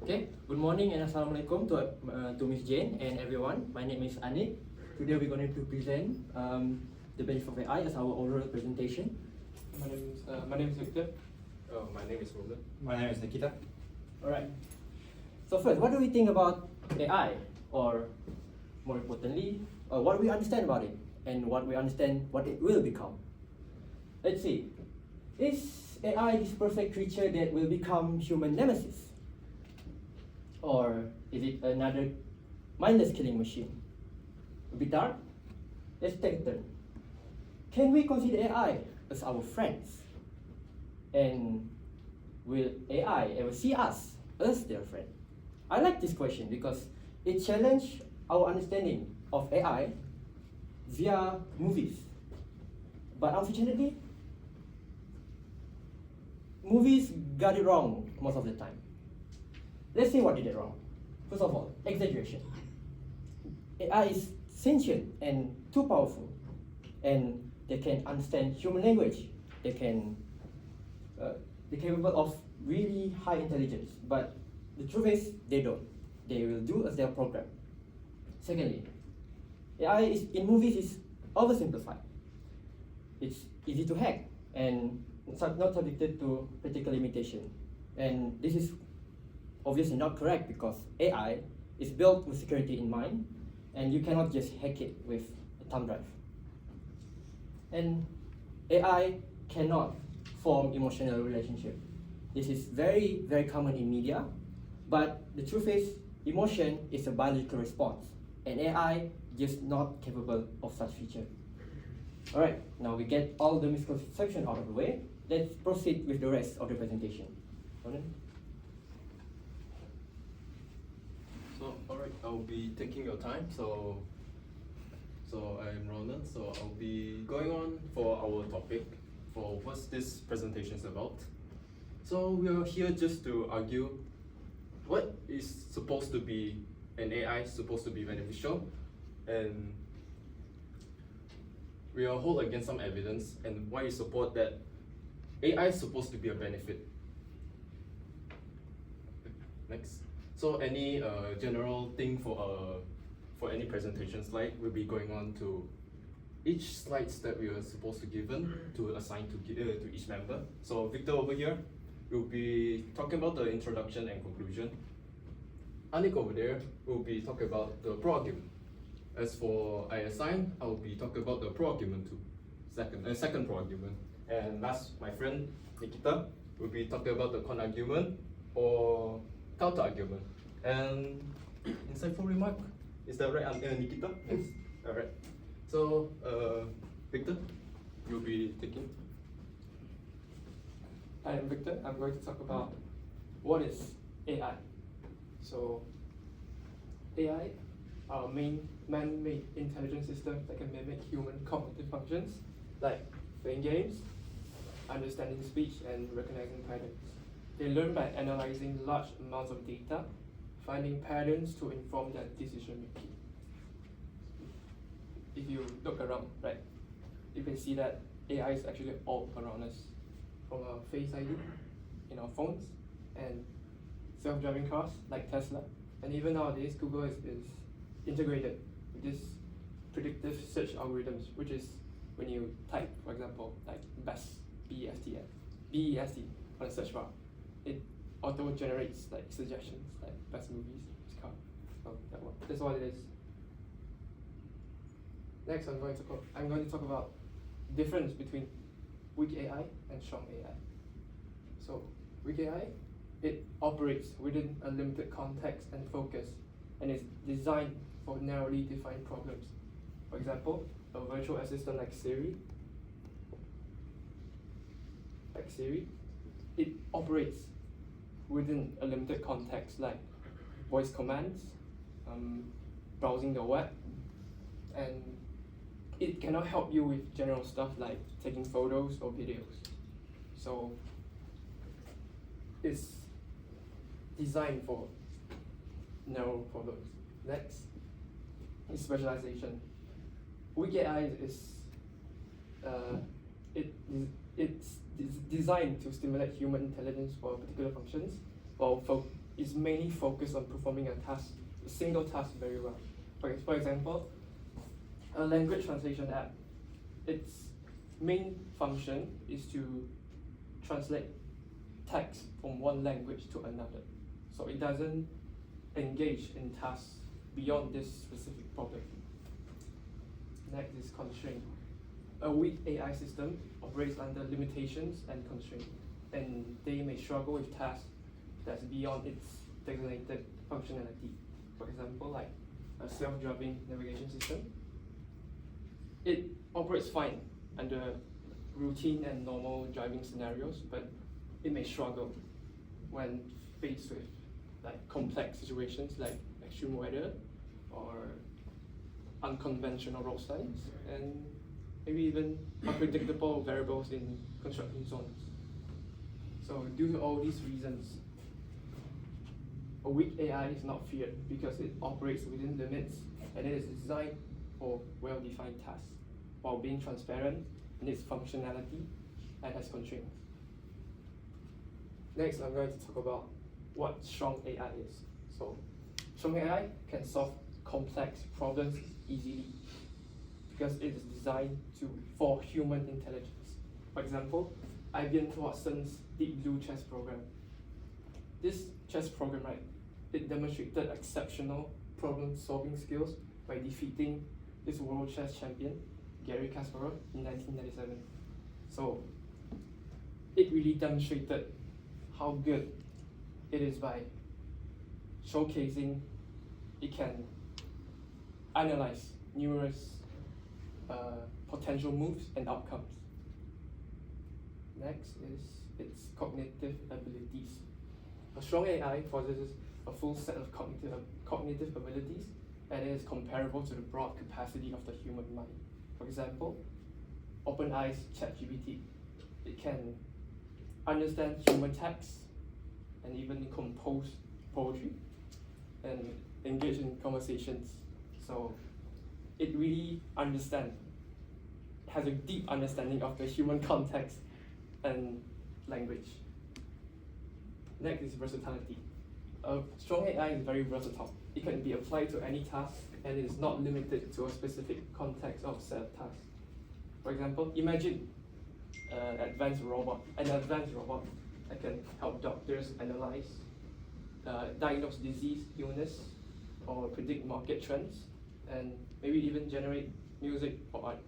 Okay, good morning and assalamualaikum to Miss Jane and everyone. My name is Anik. Today we're going to present the benefit of AI as our oral presentation. My name is Victor. My name is Roland. My name is Nikita. Alright. So first, what do we think about AI? Or more importantly, what we understand about it and what we understand what it will become. Let's see. Is AI this perfect creature that will become human nemesis? Or is it another mindless killing machine? A bit dark? Let's take a turn. Can we consider AI as our friends? And will AI ever see us as their friend? I like this question because it challenges our understanding of AI via movies. But unfortunately, movies got it wrong most of the time. Let's see what did it wrong. First of all, exaggeration. AI is sentient and too powerful, and they can understand human language. They're capable of really high intelligence, but the truth is they don't. They will do as they are programmed. Secondly, AI in movies is oversimplified. It's easy to hack and not subjected to practical limitation. And this is obviously not correct because AI is built with security in mind, and you cannot just hack it with a thumb drive. And AI cannot form emotional relationship. This is very, very common in media, but the truth is emotion is a biological response, and AI is not capable of such feature. Alright, now we get all the misconception out of the way. Let's proceed with the rest of the presentation. Ronan? So, alright, I'll be taking your time. So I'm Ronan. So I'll be going on for our topic for what this presentation is about. So we are here just to argue what is supposed to be an AI supposed to be beneficial, and we are hold against some evidence and why you support that AI is supposed to be a benefit. Next. So any general thing for any presentation slide, we'll be going on to each slides that we are supposed to given to assign to each member. So Victor over here will be talking about the introduction and conclusion. Anik over there will be talking about the pro-argument. As for I assign, I will be talking about the pro-argument too. Second pro-argument. And last, my friend Nikita will be talking about the con-argument or counter-argument. And insightful remark, is that right, Nikita? Yes. Alright. So, Victor, you'll be taking. I am Victor. I'm going to talk about what is AI. So, AI are a man-made intelligent system that can mimic human cognitive functions like playing games, understanding speech, and recognizing patterns. They learn by analyzing large amounts of data, finding patterns to inform their decision making. If you look around, right, you can see that AI is actually all around us, from our Face ID in our phones and self-driving cars like Tesla, and even nowadays Google is integrated with this predictive search algorithms, which is when you type, for example, like best BEST on a search bar, it auto generates like suggestions like best movies, best car. So that's what it is. Next, I'm going to talk about difference between weak AI and strong AI. So weak AI, it operates within a limited context and focus, and is designed for narrowly defined problems. For example, a virtual assistant like Siri, it operates within a limited context like voice commands, browsing the web, and it cannot help you with general stuff like taking photos or videos. So it's designed for narrow problems. Next is specialization. Weak AI it's designed to stimulate human intelligence for particular functions, while is mainly focused on performing a single task very well. For example, a language translation app, its main function is to translate text from one language to another. So it doesn't engage in tasks beyond this specific problem. Next is constraint. A weak AI system operates under limitations and constraints, and they may struggle with tasks that's beyond its designated functionality. For example, like a self-driving navigation system. It operates fine under routine and normal driving scenarios, but it may struggle when faced with like complex situations like extreme weather or unconventional road signs, and maybe even unpredictable variables in construction zones. So due to all these reasons, a weak AI is not feared because it operates within limits and it is designed for well-defined tasks while being transparent in its functionality and has constraints. Next, I'm going to talk about what strong AI is. So, strong AI can solve complex problems easily because it is designed for human intelligence. For example, IBM Watson's Deep Blue chess program. This chess program, right, it demonstrated exceptional problem-solving skills by defeating this world chess champion, Garry Kasparov, in 1997. So, it really demonstrated how good it is by showcasing it can analyze numerous potential moves and outcomes. Next is its cognitive abilities. A strong AI possesses a full set of cognitive abilities and it is comparable to the broad capacity of the human mind. For example, OpenAI's ChatGPT. It can understand human text and even compose poetry and engage in conversations. So it really has a deep understanding of the human context and language. Next is versatility. A strong AI is very versatile. It can be applied to any task and it is not limited to a specific context or set of tasks. For example, imagine an advanced robot that can help doctors analyze, diagnose disease, illness, or predict market trends, and maybe even generate music or art.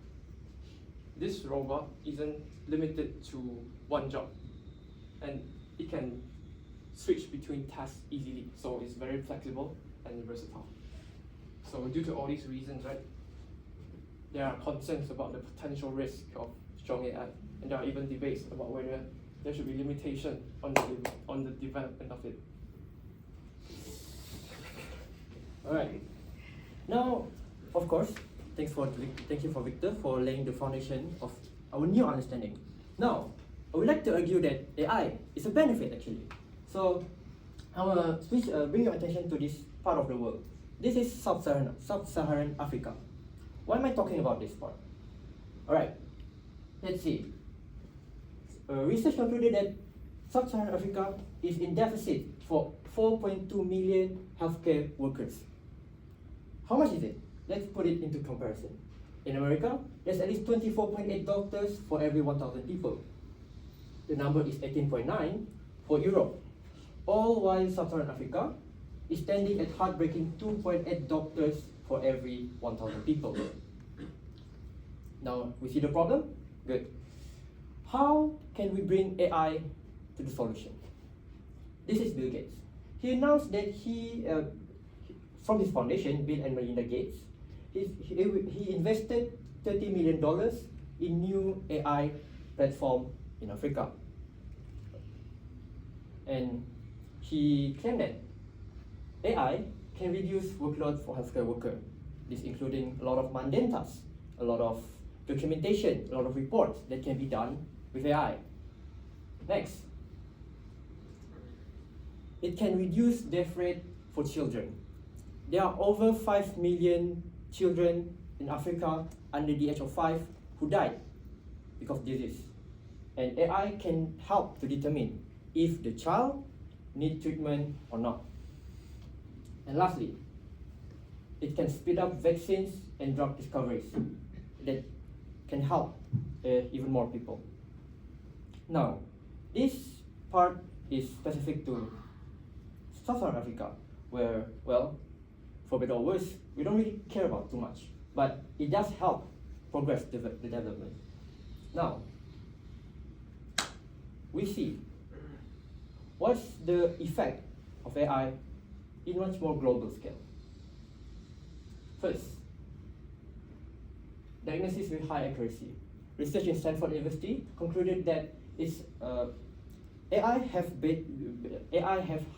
This robot isn't limited to one job, and it can switch between tasks easily, so it's very flexible and versatile. So due to all these reasons, right, there are concerns about the potential risk of strong AI, and there are even debates about whether there should be limitation on the development of it. All right. Now, of course, thank you for Victor for laying the foundation of our new understanding. Now, I would like to argue that AI is a benefit actually. So, I will bring your attention to this part of the world. This is Sub-Saharan Africa. Why am I talking about this part? All right. Let's see. Research concluded that Sub-Saharan Africa is in deficit for 4.2 million healthcare workers. How much is it? Let's put it into comparison. In America, there's at least 24.8 doctors for every 1,000 people. The number is 18.9 for Europe. All while Sub-Saharan Africa is standing at heartbreaking 2.8 doctors for every 1,000 people. Now, we see the problem? Good. How can we bring AI to the solution? This is Bill Gates. He announced that from his foundation, Bill and Melinda Gates, he invested $30 million in new AI platform in Africa. And he claimed that AI can reduce workload for healthcare workers. This including a lot of mundane tasks, a lot of documentation, a lot of reports that can be done with AI. Next, it can reduce death rate for children. There are over 5 million children in Africa under the age of 5 who died because of disease. And AI can help to determine if the child need treatment or not. And lastly, it can speed up vaccines and drug discoveries that can help even more people. Now, this part is specific to Southern Africa, where, well, for better or worse, we don't really care about too much, but it does help progress the development. Now, we see what's the effect of AI in much more global scale. First, diagnosis with high accuracy. Research in Stanford University concluded that AI have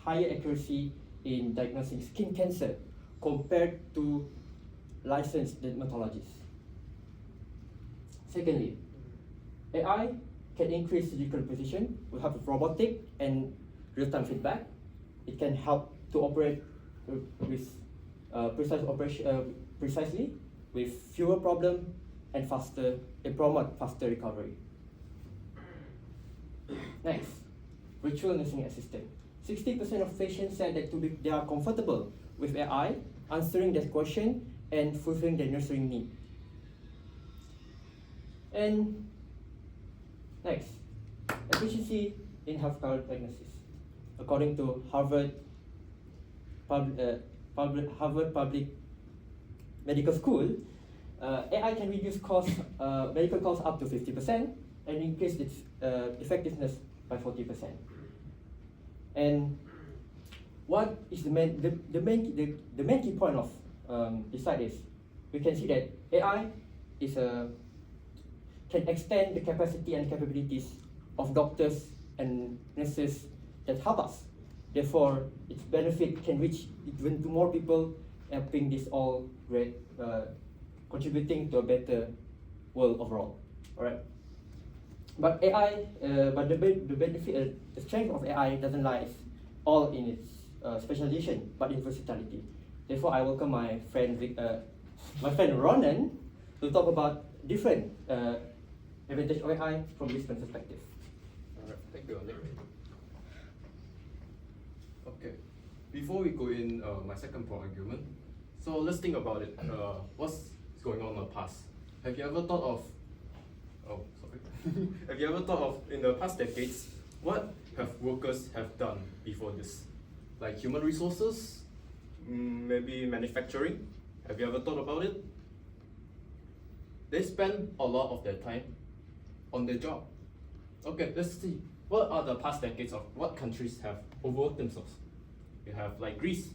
higher accuracy in diagnosing skin cancer compared to licensed dermatologists. Secondly, AI can increase surgical precision with help of robotic and real-time feedback. It can help to operate with precisely with fewer problems and promote faster recovery. Next, virtual nursing assistant. 60% of patients said that they are comfortable with AI answering their question and fulfilling their nursing need. And next, efficiency in healthcare diagnosis. According to Harvard Public Medical School, AI can reduce medical costs up to 50% and increase its effectiveness by 40%. And what is the main key point of this slide is we can see that AI can extend the capacity and capabilities of doctors and nurses that help us. Therefore, its benefit can reach even to more people, helping this all great, contributing to a better world overall. All right. But the benefit, the strength of AI doesn't lie all in its specialization, but in versatility. Therefore, I welcome my friend Ronan to talk about different advantage of AI from different perspective. Alright, thank you, Nick. Okay, before we go in my second point argument, so let's think about it. What's going on in the past? Have you ever thought of? Oh, sorry. Have you ever thought of in the past decades what have workers have done before this? Like human resources, maybe manufacturing. Have you ever thought about it? They spend a lot of their time on their job. Okay, let's see. What are the past decades of what countries have overworked themselves? You have like Greece,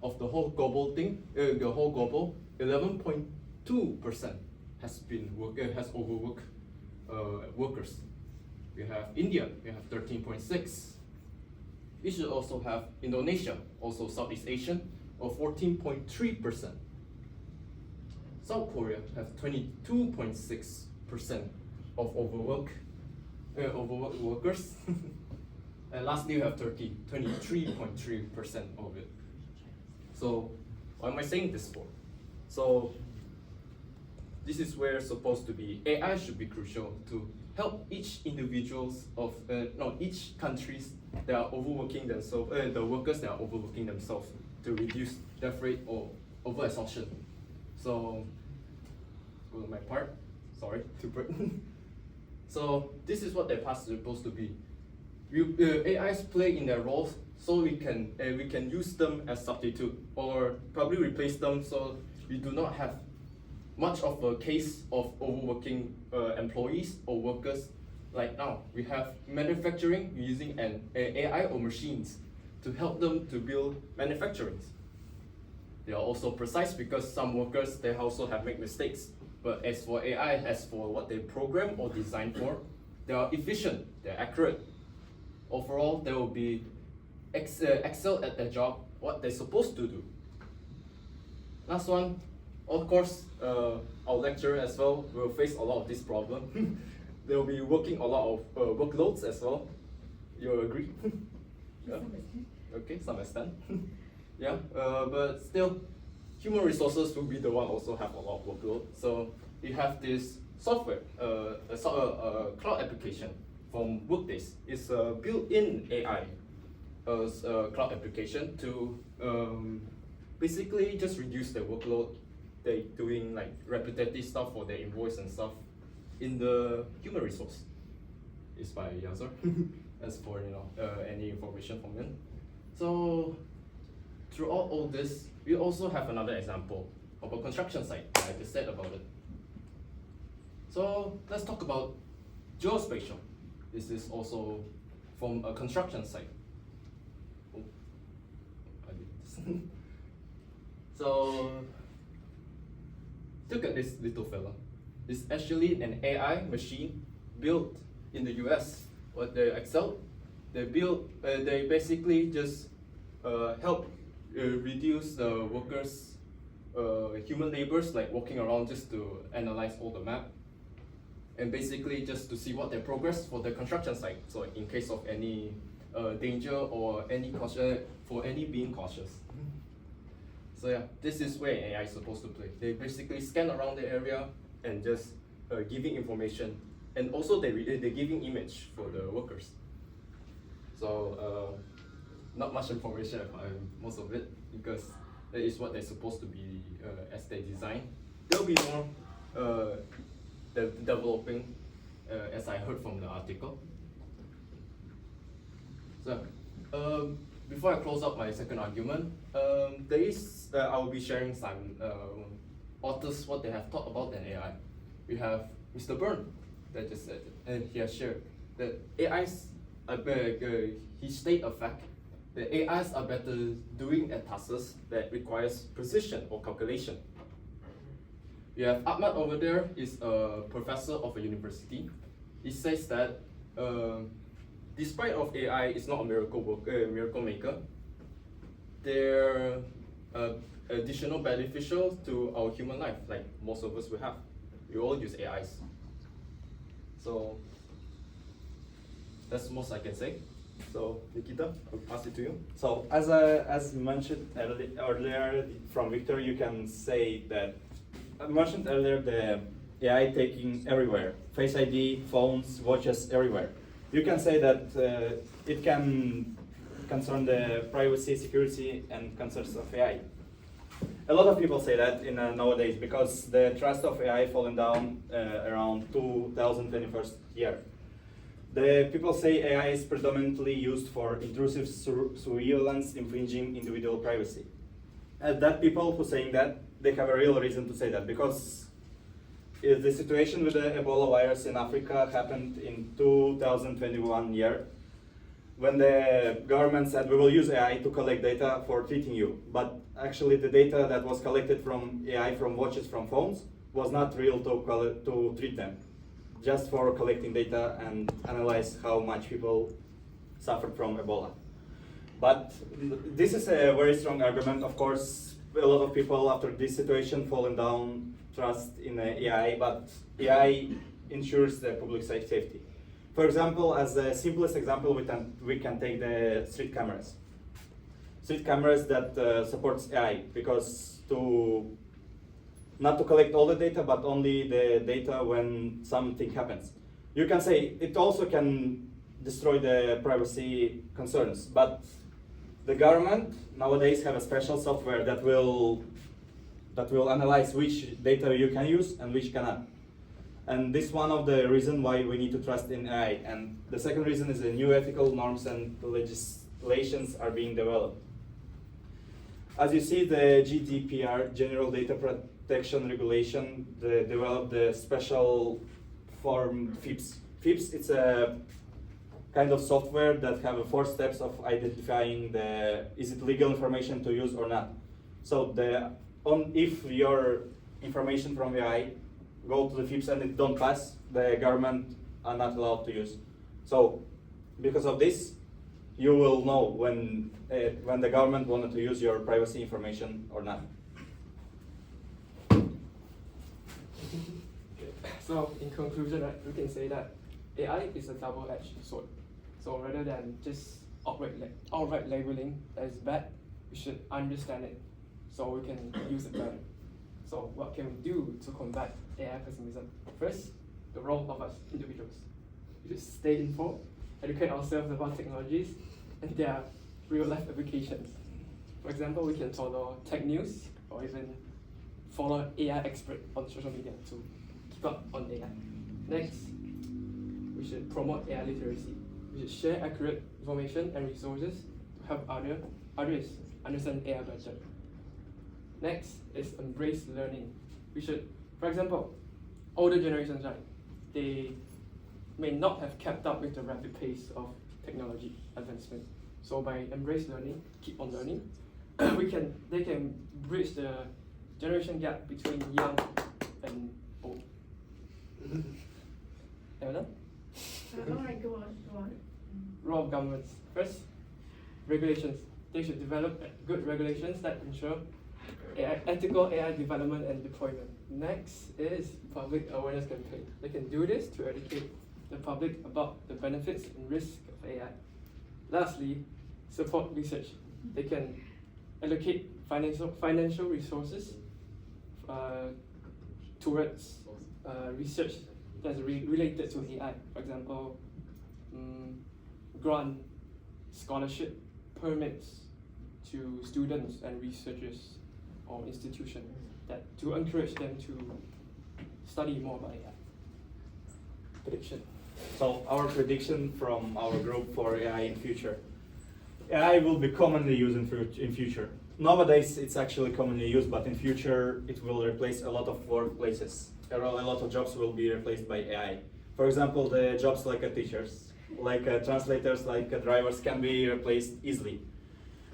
of the whole global thing, 11.2% has overworked workers. We have India, we have 13.6. We should also have Indonesia, also Southeast Asian, of 14.3%. South Korea have 22.6% of overworked workers. And lastly, you have Turkey, 23.3% of it. So, what am I saying this for? So, this is where supposed to be AI should be crucial to help each individuals of each countries that are overworking themselves, the workers that are overworking themselves to reduce death rate or over exhaustion. So, go to my part. Sorry, too bright. So this is what their past is supposed to be. AIs play in their roles, so we can use them as substitute or probably replace them, so we do not have much of a case of overworking employees or workers. Like now, we have manufacturing using an AI or machines to help them to build manufacturing. They are also precise because some workers they also have made mistakes. But as for AI, as for what they program or design for, they are efficient, they're accurate. Overall, they will be excel at their job, what they're supposed to do. Last one, of course, our lecturer as well will face a lot of this problem. They will be working a lot of workloads as well. You agree? Yeah. Okay, some extent. Yeah, but still, human resources will be the one also have a lot of workload. So you have this software, a cloud application from Workdays. It's a built-in AI. cloud application to basically just reduce their workload. They doing like repetitive stuff for their invoice and stuff in the human resource. Is by Yazar. As for any information from him. So throughout all this, we also have another example of a construction site. I just said about it. So let's talk about geospatial. This is also from a construction site. Oh, I did this. So look at this little fella. It's actually an AI machine built in the US. What they excel, they build. They basically just help reduce the workers' human labors, like walking around just to analyze all the map, and basically just to see what their progress for the construction site. So in case of any danger or any caution, for any being cautious. So yeah, this is where AI is supposed to play. They basically scan around the area and just giving information. And also they're giving image for the workers. So not much information about most of it because that is what they're supposed to be as they design. There'll be more developing as I heard from the article. So before I close up my second argument, I will be sharing some authors what they have thought about an AI. We have Mr. Byrne. That just said it. And he has shared that AIs he state a fact that AIs are better doing at tasks that requires precision or calculation. We have Ahmad over there, is a professor of a university. He says that despite of AI is not a miracle maker, they're additional beneficial to our human life, like most of us will have. We all use AIs. So that's the most I can say. So Nikita, I'll pass it to you. So as mentioned earlier from Victor, you can say that I mentioned earlier the AI taking everywhere, Face ID, phones, watches, everywhere. You can say that it can concern the privacy, security, and concerns of AI. A lot of people say that in nowadays because the trust of AI fallen down around 2021 year. The people say AI is predominantly used for intrusive surveillance infringing individual privacy. That people who saying that, they have a real reason to say that because the situation with the Ebola virus in Africa happened in 2021 year when the government said we will use AI to collect data for treating you. But actually the data that was collected from AI, from watches, from phones, was not real to treat them. Just for collecting data and analyze how much people suffered from Ebola. But this is a very strong argument. Of course, a lot of people after this situation fallen down trust in AI, but AI ensures the public safety. For example, as the simplest example, we can take the street cameras. Street cameras that supports AI because not to collect all the data, but only the data when something happens. You can say it also can destroy the privacy concerns, but the government nowadays have a special software that will analyze which data you can use and which cannot. And this is one of the reasons why we need to trust in AI. And the second reason is the new ethical norms and legislations are being developed. As you see, the GDPR, General Data Protection Regulation, they developed the special form FIPS. FIPS, it's a kind of software that have 4 steps of identifying is it legal information to use or not. So if your information from AI go to the FIPS and it don't pass, the government are not allowed to use. So because of this, you will know when the government wanted to use your privacy information or not. So in conclusion, right, we can say that AI is a double-edged sword. So rather than just outright labeling that is bad, we should understand it so we can use it better. So what can we do to combat AI pessimism? First, the role of us individuals. We should stay informed, educate ourselves about technologies and their real-life applications. For example, we can follow tech news or even follow AI expert on social media to keep up on AI. Next, we should promote AI literacy. We should share accurate information and resources to help others understand AI better. Next is embrace learning. We should, for example, older generations, right? They may not have kept up with the rapid pace of technology advancement. So by embrace learning, keep on learning, they can bridge the generation gap between young and old. Evelyn? Alright, go on. Role of governments. First, regulations. They should develop good regulations that ensure ethical AI development and deployment. Next is public awareness campaign. They can do this to educate the public about the benefits and risks of AI. Lastly, support research. They can allocate financial resources towards research that's related to AI. For example, grant, scholarship, permits to students and researchers or institutions to encourage them to study more about AI. Prediction. So our prediction from our group for AI in future. AI will be commonly used in future. Nowadays it's actually commonly used, but in future it will replace a lot of workplaces. A lot of jobs will be replaced by AI. For example, the jobs like teachers, like translators, like drivers can be replaced easily.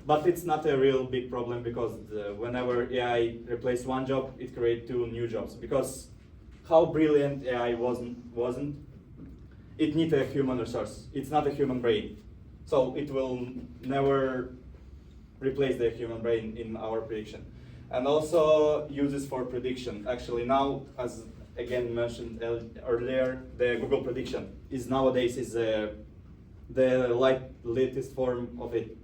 But it's not a real big problem because whenever AI replaces one job, it creates 2 new jobs. Because how brilliant AI wasn't, it needs a human resource. It's not a human brain. So it will never replace the human brain in our prediction. And also uses for prediction. Actually now, as again mentioned earlier, the Google prediction is nowadays the latest form of it.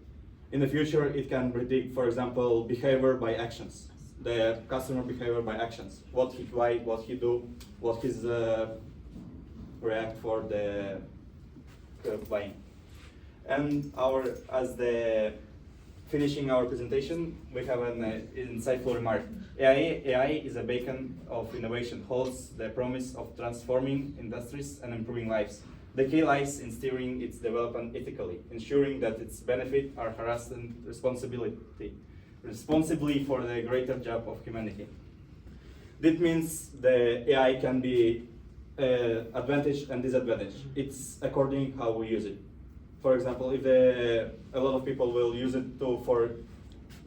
In the future, it can predict, for example, behavior by actions, the customer behavior by actions, what he buy, what he do, what his react for the buying. And finishing our presentation, we have an insightful remark. AI is a beacon of innovation, holds the promise of transforming industries and improving lives. The key lies in steering its development ethically, ensuring that its benefits are harassed and responsibly for the greater job of humanity. That means the AI can be advantage and disadvantage. It's according how we use it. For example, if a lot of people will use it for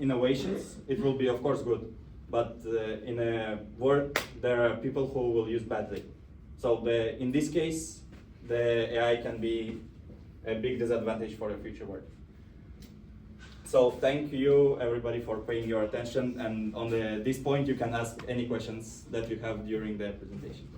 innovations, it will be of course good. But in a work, there are people who will use badly. So in this case, the AI can be a big disadvantage for the future work. So thank you everybody for paying your attention, and on this point you can ask any questions that you have during the presentation.